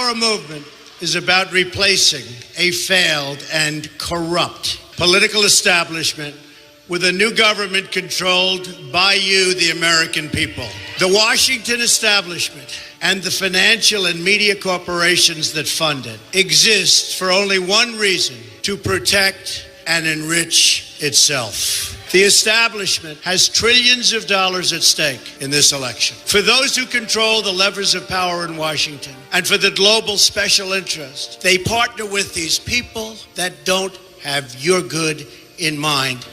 Our movement is about replacing a failed and corrupt political establishment with a new government controlled by you, the American people. The Washington establishment and the financial and media corporations that fund it exist for only one reason: to protect and enrich itself. The establishment has trillions of dollars at stake in this election. For those who control the levers of power in Washington and for the global special interest, they partner with these people that don't have your good in mind.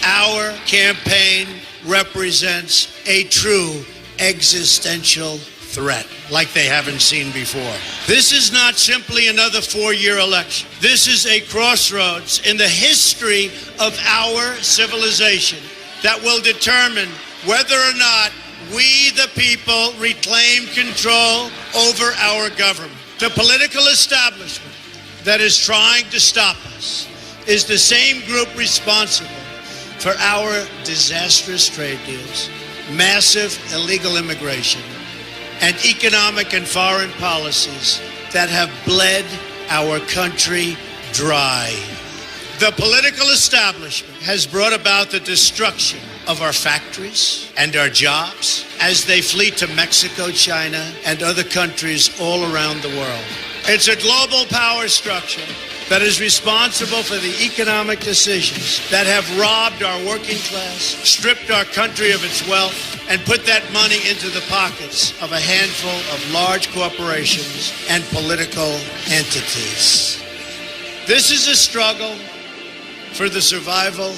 Our campaign represents a true existential threat like they haven't seen before. This is not simply another 4-year election. This is a crossroads in the history of our civilization that will determine whether or not we, the people, reclaim control over our government. The political establishment that is trying to stop us is the same group responsible for our disastrous trade deals, massive illegal immigration, and economic and foreign policies that have bled our country dry. The political establishment has brought about the destruction of our factories and our jobs as they flee to Mexico, China, and other countries all around the world. It's a global power structure that is responsible for the economic decisions that have robbed our working class, stripped our country of its wealth, and put that money into the pockets of a handful of large corporations and political entities. This is a struggle for the survival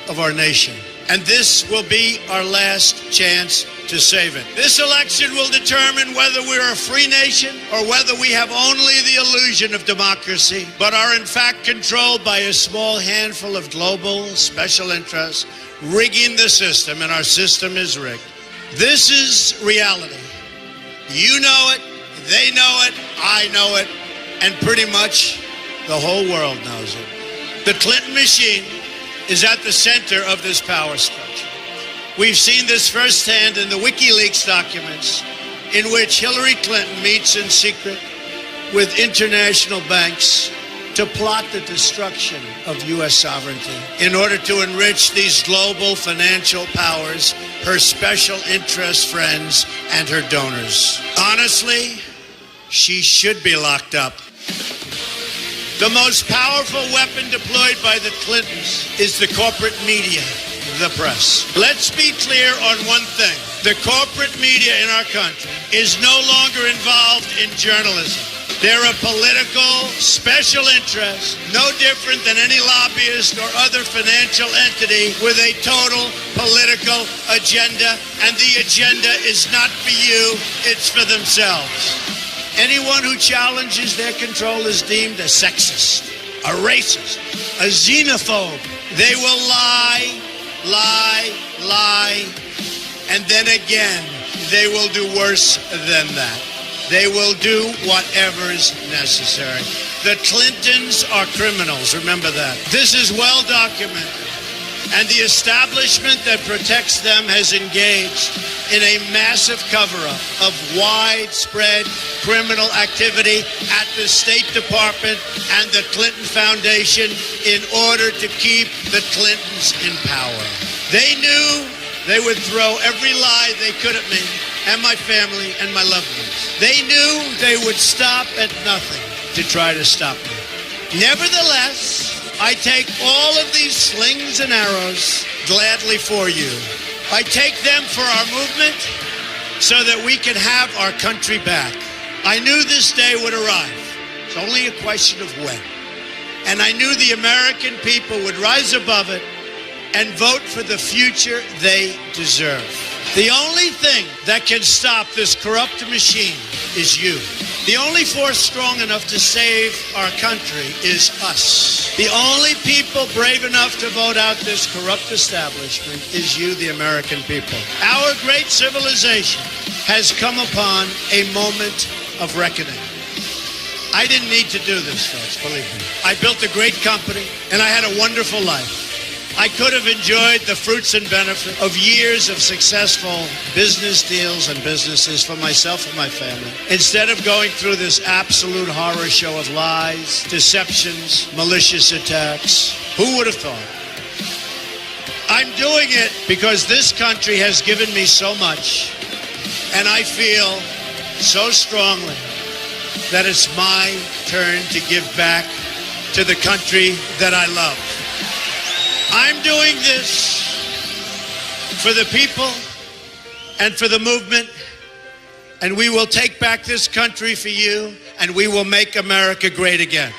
of our nation, and this will be our last chance to save it. This election will determine whether we're a free nation or whether we have only the illusion of democracy, but are in fact controlled by a small handful of global special interests rigging the system, and our system is rigged. This is reality. You know it, they know it, I know it, and pretty much the whole world knows it. The Clinton machine is at the center of this power structure. We've seen this firsthand in the WikiLeaks documents, in which Hillary Clinton meets in secret with international banks to plot the destruction of U.S. sovereignty in order to enrich these global financial powers, her special interest friends, and her donors. Honestly, she should be locked up. The most powerful weapon deployed by the Clintons is the corporate media, the press. Let's be clear on one thing. The corporate media in our country is no longer involved in journalism. They're a political special interest, no different than any lobbyist or other financial entity with a total political agenda, and the agenda is not for you, it's for themselves. Anyone who challenges their control is deemed a sexist, a racist, a xenophobe. They will lie, and then again, they will do worse than that. They will do whatever is necessary. The Clintons are criminals, remember that. This is well documented, and the establishment that protects them has engaged in a massive cover-up of widespread criminal activity at the State Department and the Clinton Foundation in order to keep the Clintons in power. They knew they would throw every lie they could at me and my family and my loved ones. They knew they would stop at nothing to try to stop me. Nevertheless, I take all of these slings and arrows gladly for you. I take them for our movement so that we can have our country back. I knew this day would arrive. It's only a question of when. And I knew the American people would rise above it and vote for the future they deserve. The only thing that can stop this corrupt machine is you. The only force strong enough to save our country is us. The only people brave enough to vote out this corrupt establishment is you, the American people. Our great civilization has come upon a moment of reckoning. I didn't need to do this, folks, believe me. I built a great company, and I had a wonderful life. I could have enjoyed the fruits and benefits of years of successful business deals and businesses for myself and my family. Instead of going through this absolute horror show of lies, deceptions, malicious attacks, who would have thought? I'm doing it because this country has given me so much, and I feel so strongly that it's my turn to give back to the country that I love. I'm doing this for the people and for the movement, and we will take back this country for you, and we will make America great again.